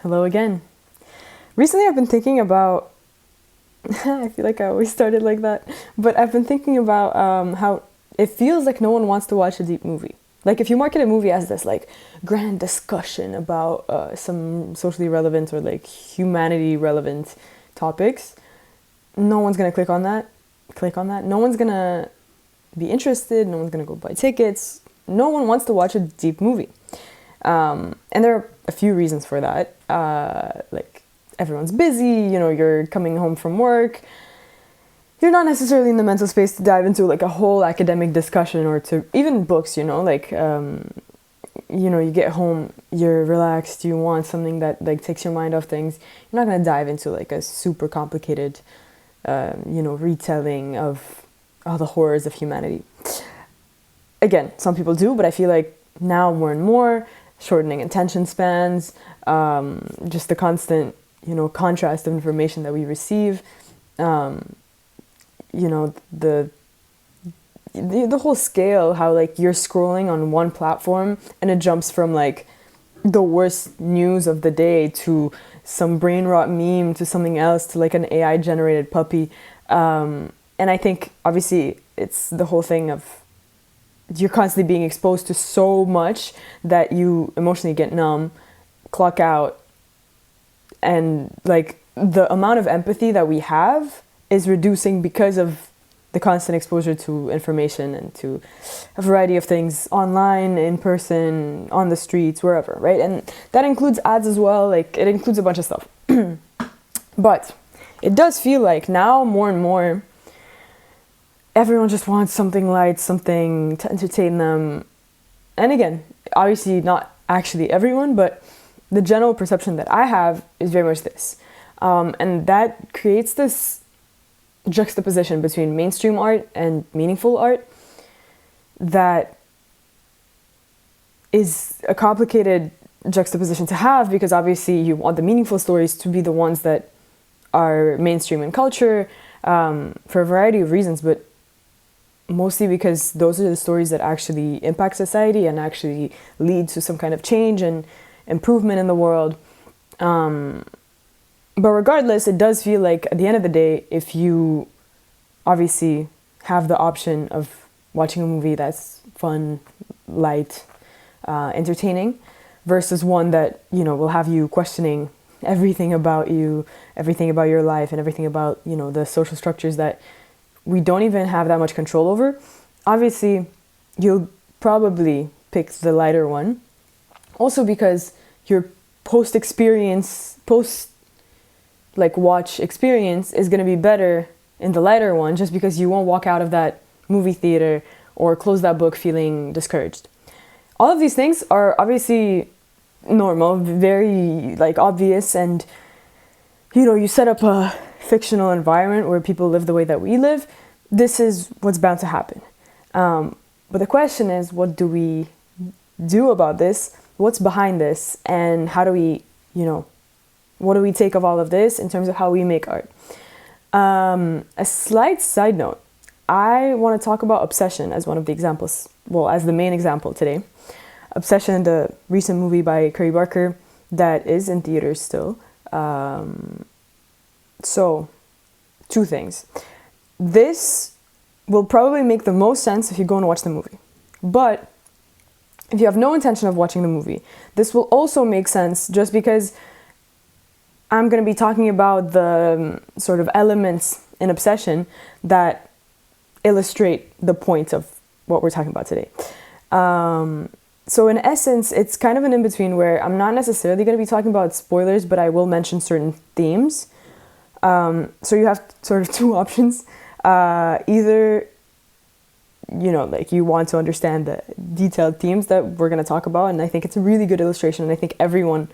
Hello again. Recently I've been thinking about, I feel like I always started like that, but I've been thinking about how it feels like no one wants to watch a deep movie. Like if you market a movie as this like grand discussion about some socially relevant or like humanity relevant topics, no one's gonna click on that. No one's gonna be interested, no one's gonna go buy tickets. No one wants to watch a deep movie. And there are a few reasons for that. Like everyone's busy, you're coming home from work. You're not necessarily in the mental space to dive into like a whole academic discussion or to even books, you get home, you're relaxed, you want something that like takes your mind off things. You're not going to dive into like a super complicated, retelling of all the horrors of humanity. Again, some people do, but I feel like now more and more, shortening attention spans, just the constant, contrast of information that we receive, the whole scale, how like you're scrolling on one platform and it jumps from like the worst news of the day to some brain rot meme to something else to like an AI generated puppy. And I think obviously it's the whole thing of you're constantly being exposed to so much that you emotionally get numb, clock out, and like the amount of empathy that we have is reducing because of the constant exposure to information and to a variety of things online, in person, on the streets, wherever, right? And that includes ads as well, like it includes a bunch of stuff. But it does feel like now more and more everyone just wants something light, something to entertain them. And again, obviously not actually everyone, but the general perception that I have is very much this. And that creates this juxtaposition between mainstream art and meaningful art that is a complicated juxtaposition to have, because obviously you want the meaningful stories to be the ones that are mainstream in culture, for a variety of reasons, but mostly because those are the stories that actually impact society and actually lead to some kind of change and improvement in the world. But regardless, it does feel like at the end of the day, if you obviously have the option of watching a movie that's fun, light, entertaining, versus one that, will have you questioning everything about you, everything about your life, and everything about, the social structures that we don't even have that much control over, obviously you'll probably pick the lighter one. Also because your post watch experience is going to be better in the lighter one, just because you won't walk out of that movie theater or close that book feeling discouraged. All of these things are obviously normal, very obvious, and you set up a fictional environment where people live the way that we live. This is what's bound to happen. But the question is, what do we do about this? What's behind this? And how do we, what do we take of all of this in terms of how we make art? A slight side note, I want to talk about Obsession as one of the examples, as the main example today. Obsession, the recent movie by Curry Barker that is in theaters still. So, two things. This will probably make the most sense if you go and watch the movie. But if you have no intention of watching the movie, this will also make sense just because I'm going to be talking about the sort of elements in Obsession that illustrate the point of what we're talking about today. So in essence, it's kind of an in-between where I'm not necessarily going to be talking about spoilers, but I will mention certain themes. So you have sort of two options. Either, you want to understand the detailed themes that we're going to talk about, and I think it's a really good illustration, and I think everyone,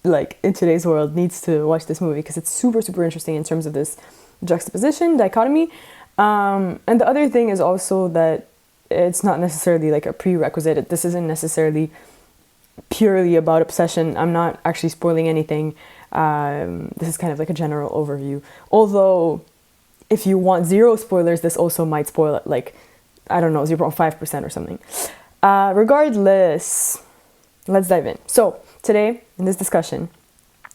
in today's world, needs to watch this movie because it's super, super interesting in terms of this juxtaposition, dichotomy. And the other thing is also that it's not necessarily a prerequisite. This isn't necessarily purely about Obsession. I'm not actually spoiling anything. This is kind of a general overview. Although, if you want zero spoilers, this also might spoil it, 0.5% or something. Regardless, let's dive in. So, today, in this discussion,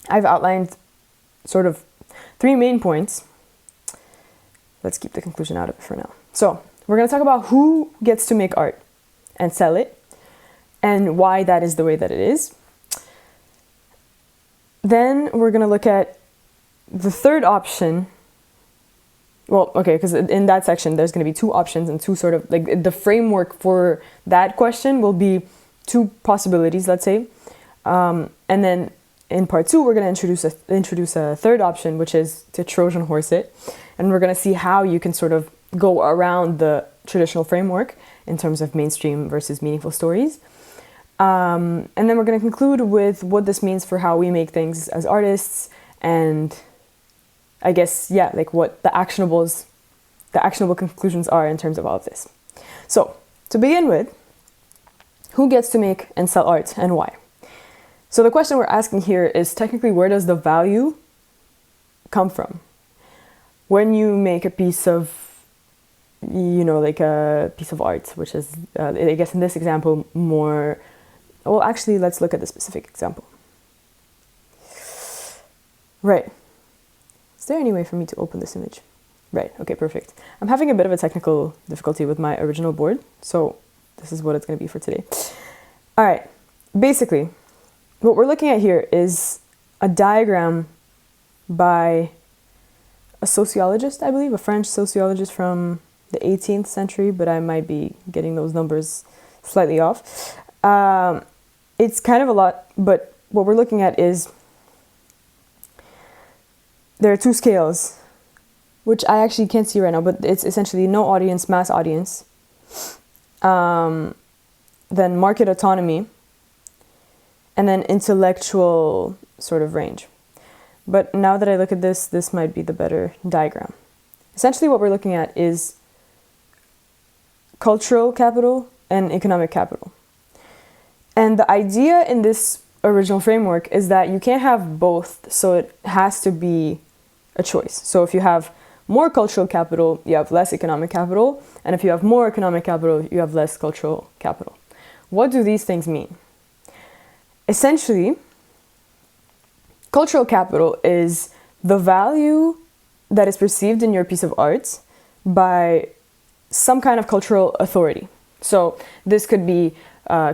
I've outlined sort of 3 main points. Let's keep the conclusion out of it for now. So we're going to talk about who gets to make art and sell it, and why that is the way that it is. Then we're going to look at the third option. Well, okay, because in that section, there's going to be 2 options and 2 sort of, like, the framework for that question will be 2 possibilities, let's say. And then in part 2, we're going to introduce a third option, which is to Trojan horse it. And we're going to see how you can sort of go around the traditional framework in terms of mainstream versus meaningful stories. And then we're going to conclude with what this means for how we make things as artists, and I guess, yeah, like what the actionable conclusions are in terms of all of this. So, to begin with, who gets to make and sell art and why? So the question we're asking here is technically, where does the value come from? When you make a piece of, like a piece of art, which is, I guess in this example, more... Well, actually, let's look at the specific example. Right. Is there any way for me to open this image? Right, okay, perfect. I'm having a bit of a technical difficulty with my original board, so this is what it's going to be for today. All right, basically, what we're looking at here is a diagram by a sociologist, I believe, a French sociologist from the 18th century, but I might be getting those numbers slightly off. It's kind of a lot, but what we're looking at is there are 2 scales, which I actually can't see right now, but it's essentially no audience, mass audience, then market autonomy, and then intellectual sort of range. But now that I look at this, this might be the better diagram. Essentially what we're looking at is cultural capital and economic capital. And the idea in this original framework is that you can't have both, so it has to be a choice. So if you have more cultural capital, you have less economic capital, and if you have more economic capital, you have less cultural capital. What do these things mean? Essentially, cultural capital is the value that is perceived in your piece of art by some kind of cultural authority. So this could be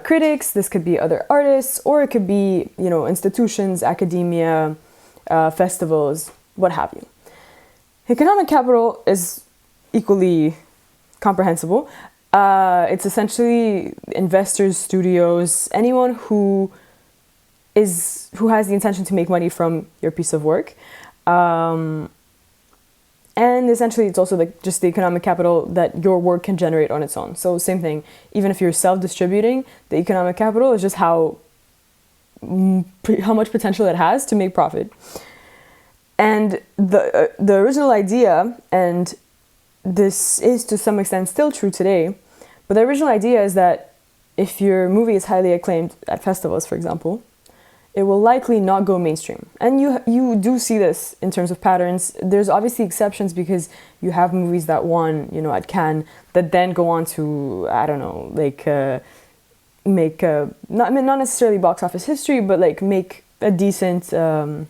critics, this could be other artists, or it could be, institutions, academia, festivals, what have you. Economic capital is equally comprehensible. It's essentially investors, studios, anyone who has the intention to make money from your piece of work. And essentially, it's also just the economic capital that your work can generate on its own. So same thing, even if you're self-distributing, the economic capital is just how much potential it has to make profit. And the original idea, and this is to some extent still true today, but the original idea is that if your movie is highly acclaimed at festivals, for example, it will likely not go mainstream. And you do see this in terms of patterns. There's obviously exceptions because you have movies that won, at Cannes that then go on to, I don't know, make not necessarily box office history, but make a decent amount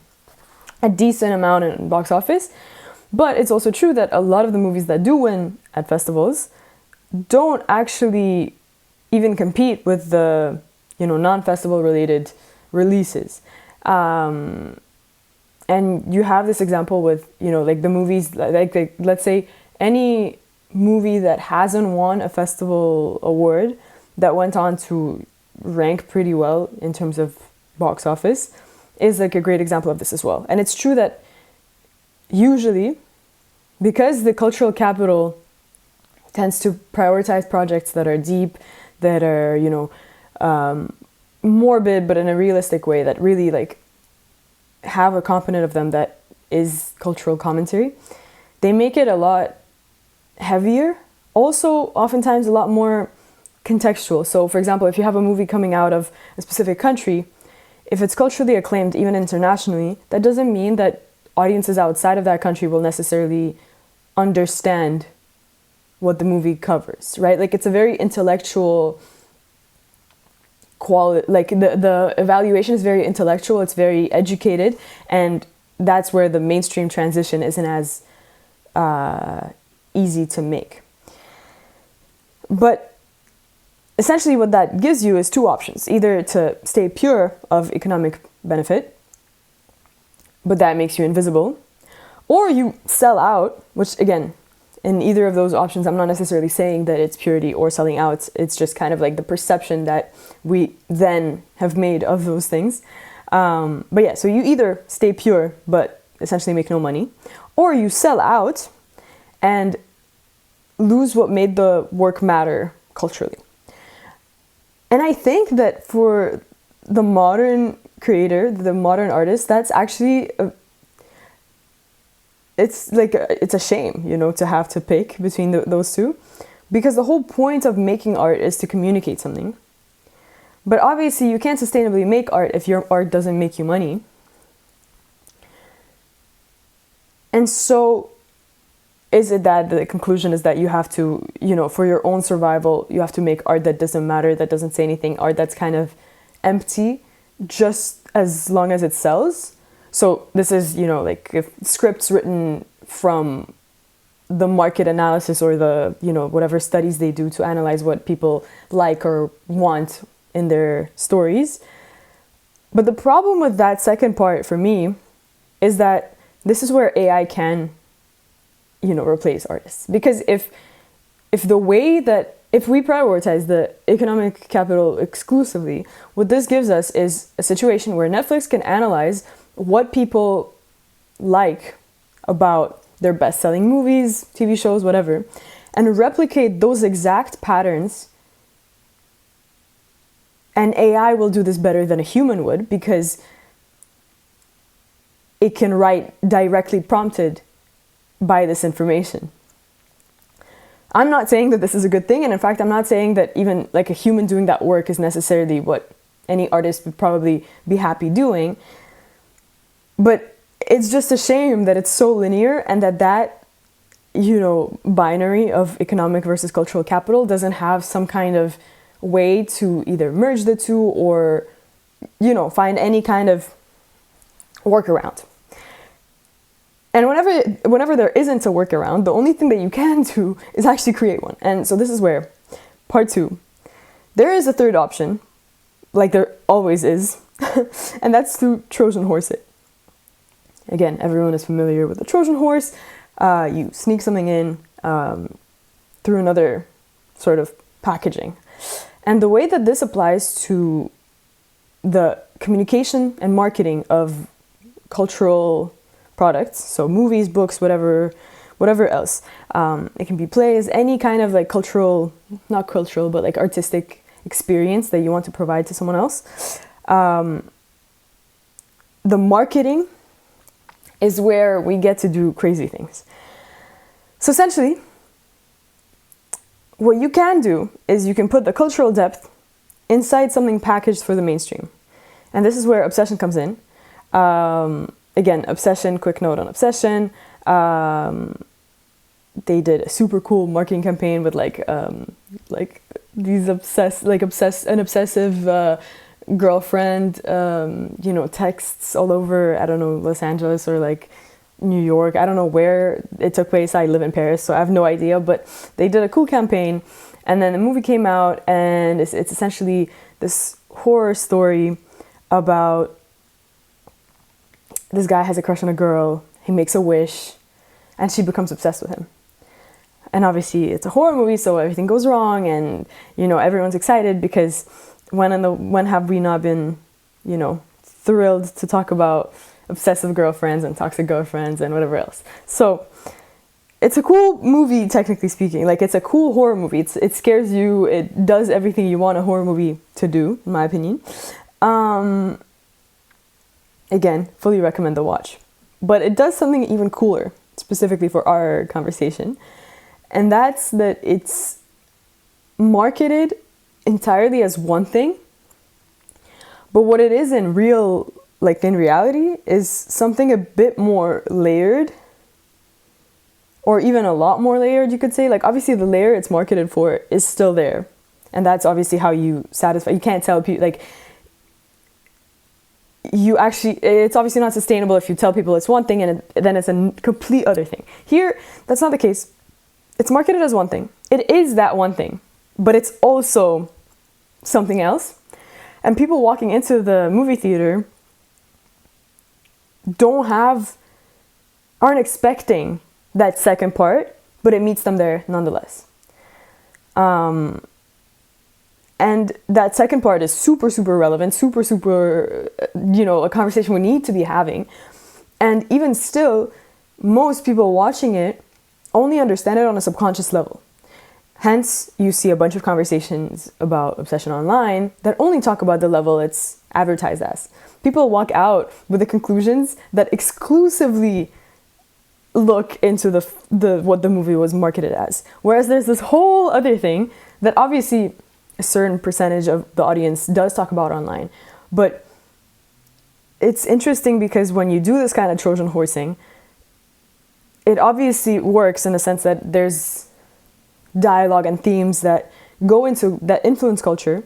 in box office. But it's also true that a lot of the movies that do win at festivals don't actually even compete with the, non-festival related releases. And you have this example with, the movies, let's say any movie that hasn't won a festival award that went on to rank pretty well in terms of box office is a great example of this as well. And it's true that usually, because the cultural capital tends to prioritize projects that are deep, that are, morbid, but in a realistic way, that really have a component of them that is cultural commentary, they make it a lot heavier. Also, oftentimes a lot more contextual. So, for example, if you have a movie coming out of a specific country, if it's culturally acclaimed, even internationally, that doesn't mean that audiences outside of that country will necessarily understand what the movie covers, right? It's a very intellectual quality, like the evaluation is very intellectual, it's very educated, and that's where the mainstream transition isn't as easy to make. But essentially what that gives you is two options: either to stay pure of economic benefit, but that makes you invisible, or you sell out, which again, in either of those options, I'm not necessarily saying that it's purity or selling out. It's just kind of like the perception that we then have made of those things. But yeah, so you either stay pure, but essentially make no money, or you sell out and lose what made the work matter culturally. And I think that for the modern creator, the modern artist, that's actually it's a shame, you know, to have to pick between those two, because the whole point of making art is to communicate something. But obviously you can't sustainably make art if your art doesn't make you money. And so is it that the conclusion is that you have to, you know, for your own survival, you have to make art that doesn't matter, that doesn't say anything, art that's kind of empty, just as long as it sells? So this is, you know, like if scripts written from the market analysis or the, you know, whatever studies they do to analyze what people like or want in their stories. But the problem with that second part for me is that this is where AI can, you know, replace artists. Because if we prioritize the economic capital exclusively, what this gives us is a situation where Netflix can analyze what people like about their best-selling movies, TV shows, whatever, and replicate those exact patterns. And AI will do this better than a human would, because it can write directly prompted by this information. I'm not saying that this is a good thing, and in fact, I'm not saying that even like a human doing that work is necessarily what any artist would probably be happy doing. But it's just a shame that it's so linear, and that, you know, binary of economic versus cultural capital doesn't have some kind of way to either merge the two or, you know, find any kind of workaround. And whenever there isn't a workaround, the only thing that you can do is actually create one. And so this is where, part two, there is a third option, like there always is, and that's to Trojan horse it. Again, everyone is familiar with the Trojan horse. You sneak something in through another sort of packaging. And the way that this applies to the communication and marketing of cultural products, so movies, books, whatever else. It can be plays, any kind of like cultural, not cultural, but like artistic experience that you want to provide to someone else. The marketing is where we get to do crazy things. So essentially, what you can do is you can put the cultural depth inside something packaged for the mainstream. And this is where Obsession comes in. Again, Obsession, quick note on Obsession. They did a super cool marketing campaign with like these an obsessive girlfriend, you know, texts all over, I don't know, Los Angeles or like New York. I don't know where it took place. I live in Paris, so I have no idea, but they did a cool campaign. And then the movie came out, and it's essentially this horror story about this guy has a crush on a girl, he makes a wish, and she becomes obsessed with him. And obviously it's a horror movie, so everything goes wrong, and, you know, everyone's excited because when have we not been, you know, thrilled to talk about obsessive girlfriends and toxic girlfriends and whatever else. So it's a cool movie, technically speaking. Like, it's a cool horror movie. It scares you. It does everything you want a horror movie to do, in my opinion. Again, fully recommend the watch. But it does something even cooler, specifically for our conversation. And that's that it's marketed entirely as one thing. But what it is in reality is something a bit more layered, or even a lot more layered, you could say. Like, obviously the layer it's marketed for is still there. And that's obviously how you satisfy. You can't tell people, like, you actually, it's obviously not sustainable if you tell people it's one thing and then it's a complete other thing. Here, that's not the case. It's marketed as one thing. It is that one thing, but it's also something else. And people walking into the movie theater aren't expecting that second part, but it meets them there nonetheless. And that second part is super, super relevant, super, a conversation we need to be having. And even still, most people watching it only understand it on a subconscious level. Hence, you see a bunch of conversations about obsession online that only talk about the level it's advertised as. People walk out with the conclusions that exclusively look into the what the movie was marketed as. Whereas there's this whole other thing that obviously a certain percentage of the audience does talk about online. But it's interesting because when you do this kind of Trojan horsing, it obviously works in the sense that there's dialogue and themes that that influence culture,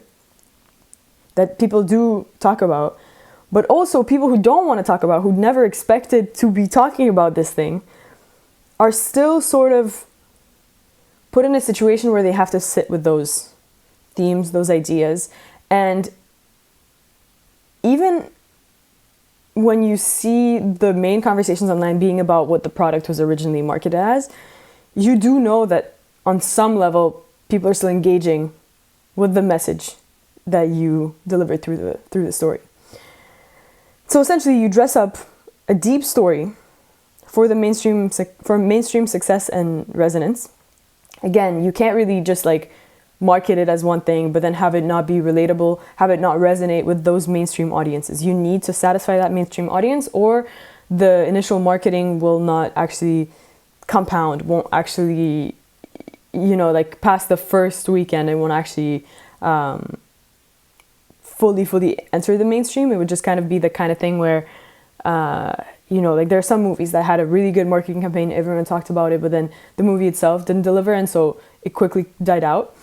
that people do talk about, but also people who don't want to talk about, who never expected to be talking about this thing, are still sort of put in a situation where they have to sit with those themes, those ideas. And even when you see the main conversations online being about what the product was originally marketed as, you do know that on some level people are still engaging with the message that you delivered through the story. So essentially you dress up a deep story for mainstream success and resonance. Again, you can't really just like market it as one thing, but then have it not be relatable, have it not resonate with those mainstream audiences. You need to satisfy that mainstream audience, or the initial marketing will not actually compound, won't actually, like past the first weekend, it won't actually fully enter the mainstream. It would just kind of be the kind of thing where, like there are some movies that had a really good marketing campaign, everyone talked about it, but then the movie itself didn't deliver, and so it quickly died out.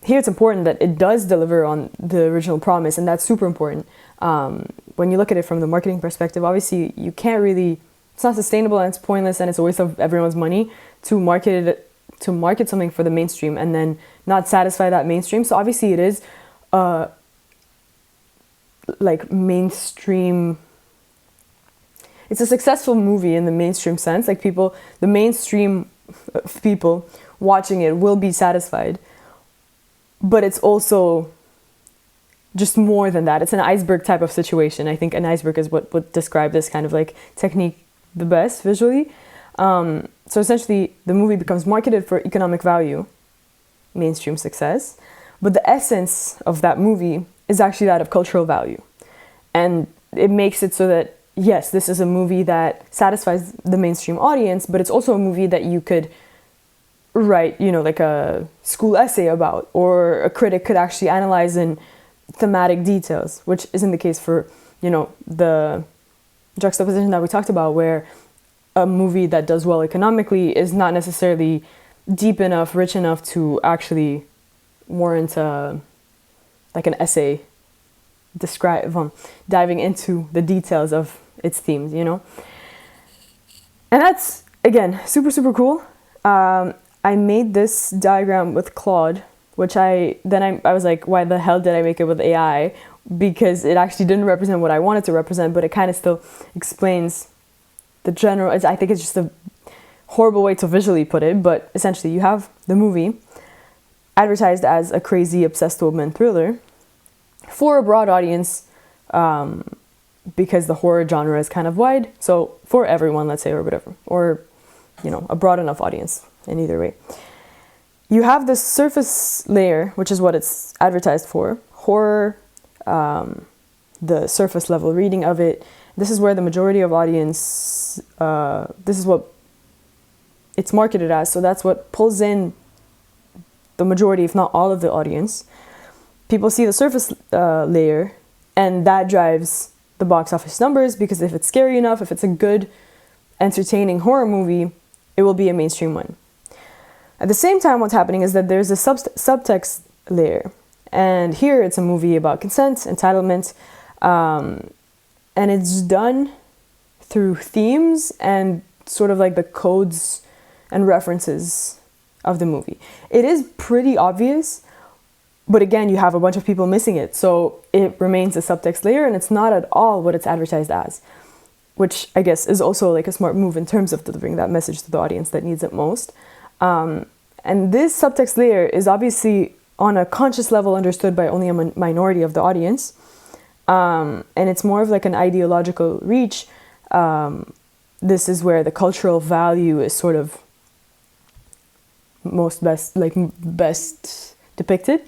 Here it's important that it does deliver on the original promise, and that's super important. When you look at it from the marketing perspective, obviously you can't really, it's not sustainable and it's pointless and it's a waste of everyone's money to market something for the mainstream and then not satisfy that mainstream. So obviously it is like mainstream, it's a successful movie in the mainstream sense. Like the mainstream people watching it will be satisfied. But it's also just more than that. It's an iceberg type of situation. I think an iceberg is what would describe this kind of like technique the best visually. So essentially, the movie becomes marketed for economic value, mainstream success, but the essence of that movie is actually that of cultural value. And it makes it so that, yes, this is a movie that satisfies the mainstream audience, but it's also a movie that you could write, like a school essay about, or a critic could actually analyze in thematic details, which isn't the case for, the juxtaposition that we talked about, where a movie that does well economically is not necessarily deep enough, rich enough to actually warrant like an essay diving into the details of its themes, And that's, again, super, super cool. I made this diagram with Claude, which I was like, why the hell did I make it with AI? Because it actually didn't represent what I wanted to represent, but it kind of still explains the general. I think it's just a horrible way to visually put it, but essentially you have the movie advertised as a crazy, obsessed woman thriller for a broad audience, because the horror genre is kind of wide. So for everyone, let's say, or whatever, or, a broad enough audience. In either way, you have the surface layer, which is what it's advertised for, horror, the surface level reading of it. This is where the majority of audience, this is what it's marketed as, so that's what pulls in the majority, if not all of the audience. People see the surface layer, and that drives the box office numbers, because if it's scary enough, if it's a good, entertaining horror movie, it will be a mainstream one. At the same time, what's happening is that there's a subtext layer. And here it's a movie about consent, entitlement, and it's done through themes and sort of like the codes and references of the movie. It is pretty obvious, but again, you have a bunch of people missing it, so it remains a subtext layer, and it's not at all what it's advertised as, which I guess is also like a smart move in terms of delivering that message to the audience that needs it most. And this subtext layer is obviously on a conscious level understood by only a minority of the audience, and it's more of like an ideological reach. This is where the cultural value is sort of best depicted.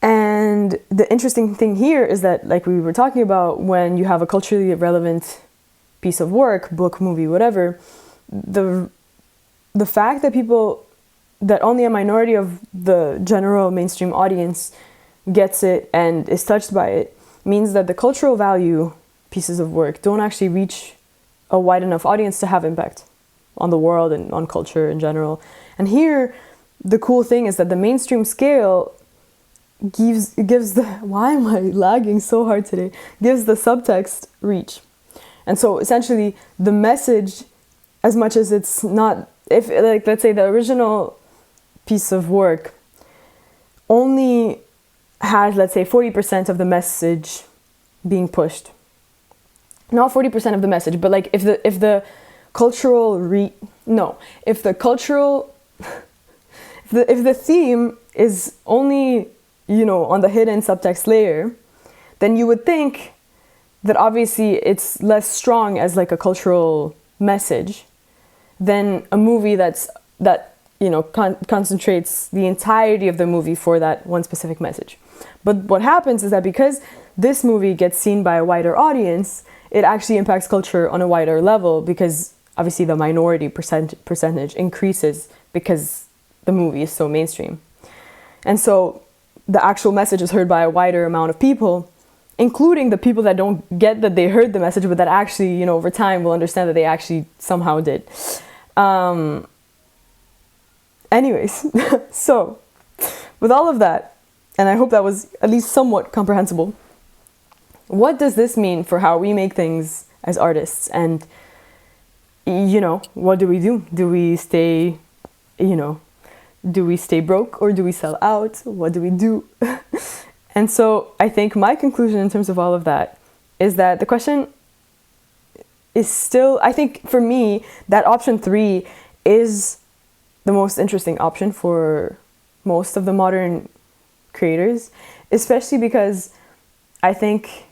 And the interesting thing here is that, like we were talking about, when you have a culturally relevant piece of work, book, movie, whatever, the fact that only a minority of the general mainstream audience gets it and is touched by it means that the cultural value pieces of work don't actually reach a wide enough audience to have impact on the world and on culture in general. And here, the cool thing is that the mainstream scale gives the, why am I lagging so hard today? Gives the subtext reach. And so essentially the message, as much as it's not, if like, let's say the original piece of work only has, let's say, 40% of the message being pushed. Not 40% of the message, but like if the theme is only, on the hidden subtext layer, then you would think that obviously it's less strong as like a cultural message than a movie that concentrates the entirety of the movie for that one specific message. But what happens is that because this movie gets seen by a wider audience, it actually impacts culture on a wider level, because obviously the minority percentage increases because the movie is so mainstream. And so the actual message is heard by a wider amount of people, including the people that don't get that they heard the message, but that actually, over time will understand that they actually somehow did. Anyways, so with all of that, and I hope that was at least somewhat comprehensible, what does this mean for how we make things as artists? And, what do we do? Do we stay broke, or do we sell out? What do we do? And so I think my conclusion in terms of all of that is that the question is still, I think for me, that option 3 is the most interesting option for most of the modern creators, especially because I think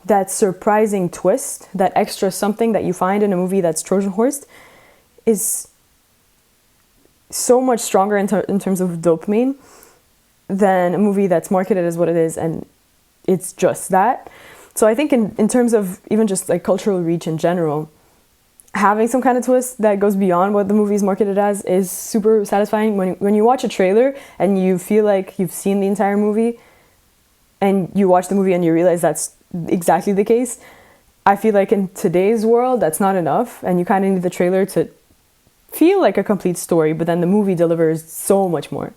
that surprising twist, that extra something that you find in a movie that's Trojan horsed, is so much stronger in terms of dopamine than a movie that's marketed as what it is and it's just that. So I think in terms of even just like cultural reach in general, having some kind of twist that goes beyond what the movie is marketed as is super satisfying. When you watch a trailer and you feel like you've seen the entire movie, and you watch the movie and you realize that's exactly the case, I feel like in today's world that's not enough, and you kind of need the trailer to feel like a complete story, but then the movie delivers so much more.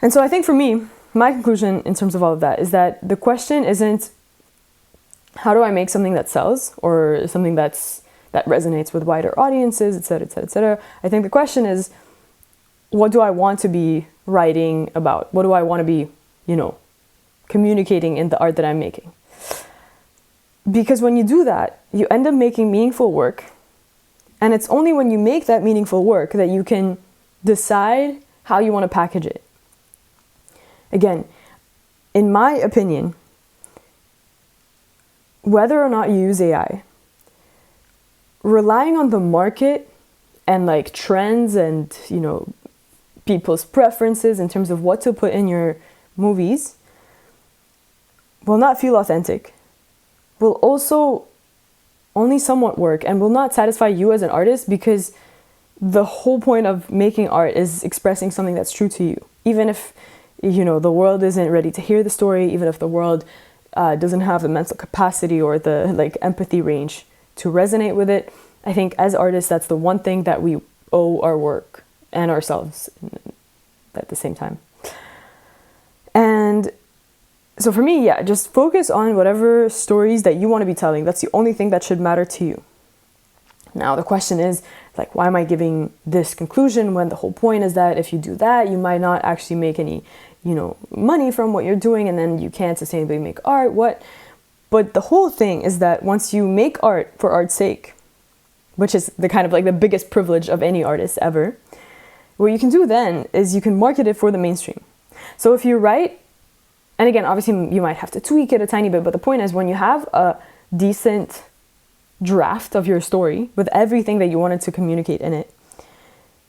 And so I think for me, my conclusion in terms of all of that is that the question isn't how do I make something that sells or something that resonates with wider audiences, etc., etc., etc. I think the question is, what do I want to be writing about? What do I want to be, communicating in the art that I'm making? Because when you do that, you end up making meaningful work. And it's only when you make that meaningful work that you can decide how you want to package it. Again, in my opinion, whether or not you use AI, relying on the market and like trends and, people's preferences in terms of what to put in your movies will not feel authentic, will also only somewhat work, and will not satisfy you as an artist, because the whole point of making art is expressing something that's true to you. Even if, the world isn't ready to hear the story, even if the world doesn't have the mental capacity or the empathy range to resonate with it, I think as artists, that's the one thing that we owe our work and ourselves at the same time. And so for me, yeah, just focus on whatever stories that you want to be telling. That's the only thing that should matter to you. Now, the question is, like, why am I giving this conclusion when the whole point is that if you do that, you might not actually make any, money from what you're doing, and then you can't sustainably make art, what? But the whole thing is that once you make art for art's sake, which is the kind of like the biggest privilege of any artist ever, what you can do then is you can market it for the mainstream. So if you write, and again, obviously you might have to tweak it a tiny bit, but the point is when you have a decent draft of your story with everything that you wanted to communicate in it,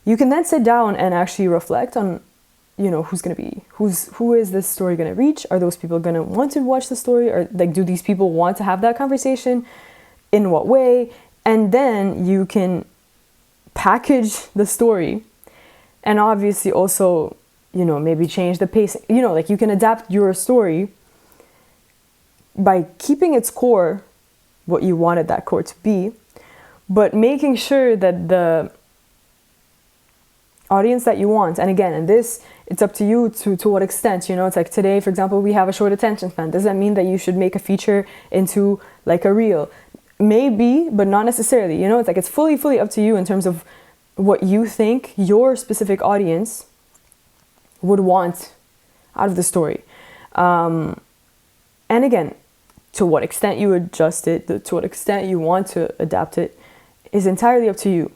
you can then sit down and actually reflect on, who is this story going to reach? Are those people going to want to watch the story? Or like, do these people want to have that conversation? In what way? And then you can package the story and obviously also, maybe change the pace. Like you can adapt your story by keeping its core what you wanted that core to be, but making sure that the audience that you want, and again, in this, it's up to you to what extent, it's like today, for example, we have a short attention span. Does that mean that you should make a feature into like a reel? Maybe, but not necessarily, it's like it's fully up to you in terms of what you think your specific audience would want out of the story. And again, to what extent you adjust it, to what extent you want to adapt it is entirely up to you.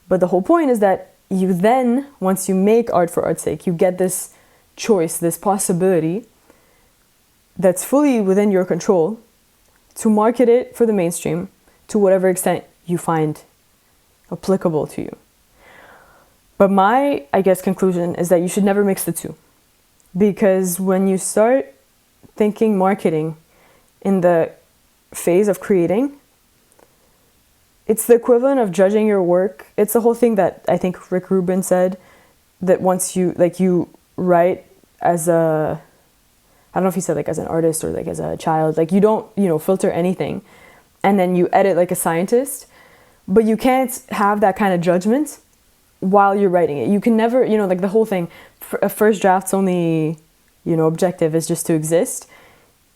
But the whole point is that you then, once you make art for art's sake, you get this choice, this possibility that's fully within your control to market it for the mainstream to whatever extent you find applicable to you. But my, conclusion is that you should never mix the two. Because when you start thinking marketing in the phase of creating, it's the equivalent of judging your work. It's the whole thing that I think Rick Rubin said, that once you write as a, I don't know if he said like as an artist or like as a child, like you don't, filter anything, and then you edit like a scientist, but you can't have that kind of judgment while you're writing it. You can never, like the whole thing, a first draft's only, objective is just to exist.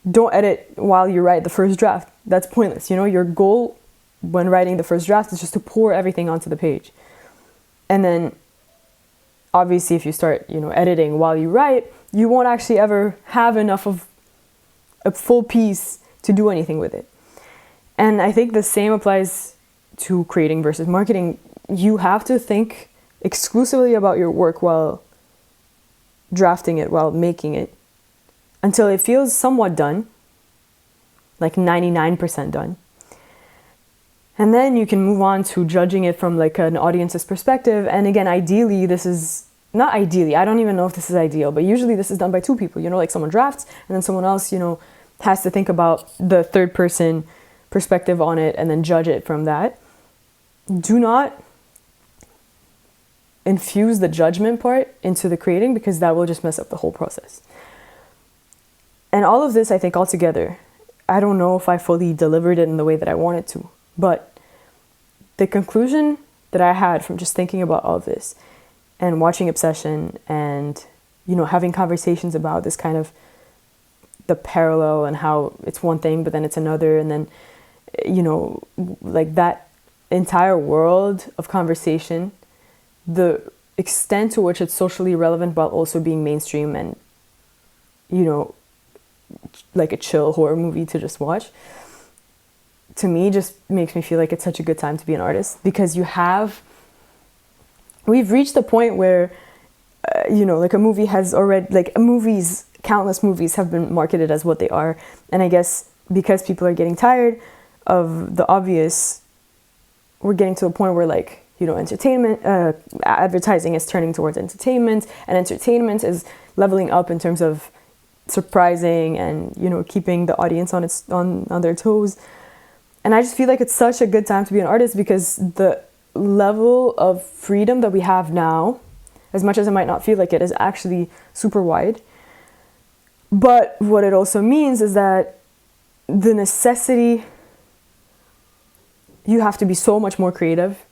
Don't edit while you write the first draft. That's pointless. Your goal when writing the first draft is just to pour everything onto the page. And then obviously if you start, editing while you write, you won't actually ever have enough of a full piece to do anything with it. And I think the same applies to creating versus marketing. You have to think exclusively about your work while drafting it, while making it, until it feels somewhat done, like 99% done. And then you can move on to judging it from like an audience's perspective. And again, ideally, this is not ideally, I don't even know if this is ideal, but usually this is done by two people, like someone drafts and then someone else, has to think about the third person perspective on it and then judge it from that. Do not infuse the judgment part into the creating, because that will just mess up the whole process. And all of this, I think altogether, I don't know if I fully delivered it in the way that I wanted to. But the conclusion that I had from just thinking about all of this and watching Obsession and, having conversations about this kind of the parallel and how it's one thing, but then it's another. And then, like that entire world of conversation, the extent to which it's socially relevant, but also being mainstream and, like a chill horror movie to just watch, to me just makes me feel like it's such a good time to be an artist, because we've reached the point where, like a movie has already, like countless movies have been marketed as what they are. And I guess because people are getting tired of the obvious, we're getting to a point where like, entertainment, advertising is turning towards entertainment, and entertainment is leveling up in terms of surprising and, keeping the audience on their toes. And I just feel like it's such a good time to be an artist, because the level of freedom that we have now, as much as it might not feel like it, is actually super wide. But what it also means is that the necessity, you have to be so much more creative.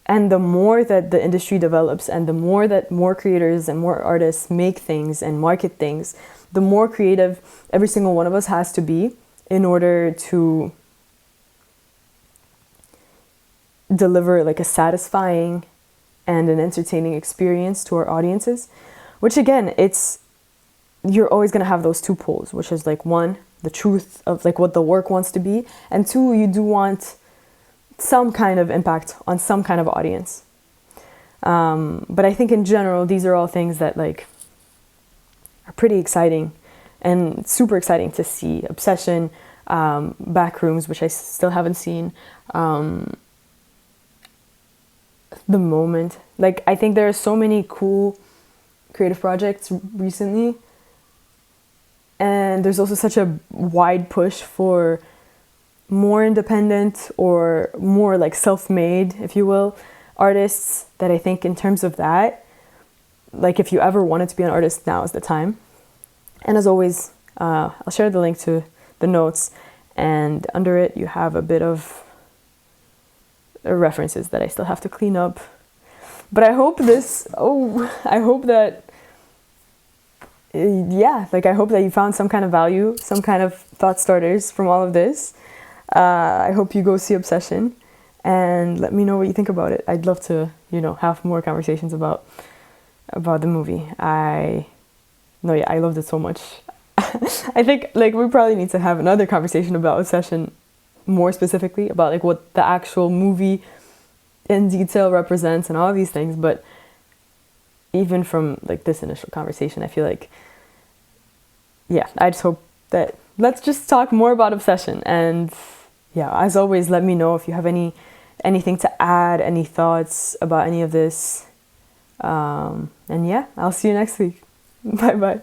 And the more that the industry develops and the more that more creators and more artists make things and market things, the more creative every single one of us has to be in order to deliver like a satisfying and an entertaining experience to our audiences, which again, you're always going to have those two poles, which is like one, the truth of like what the work wants to be, and two, you do want some kind of impact on some kind of audience. But I think in general, these are all things that like are pretty exciting and super exciting to see. Obsession, Backrooms, which I still haven't seen, The Moment. Like, I think there are so many cool creative projects recently, and there's also such a wide push for more independent or more like self-made, if you will, artists, that I think in terms of that, like if you ever wanted to be an artist, now is the time. And as always, I'll share the link to the notes, and under it you have a bit of references that I still have to clean up. But I hope I hope that you found some kind of value, some kind of thought starters from all of this. I hope you go see Obsession and let me know what you think about it. I'd love to, have more conversations about the movie. I loved it so much. I think like we probably need to have another conversation about Obsession, more specifically about like what the actual movie in detail represents and all these things. But even from like this initial conversation, I feel like, I just hope that let's just talk more about Obsession. And as always, let me know if you have anything to add, any thoughts about any of this. And I'll see you next week. Bye bye.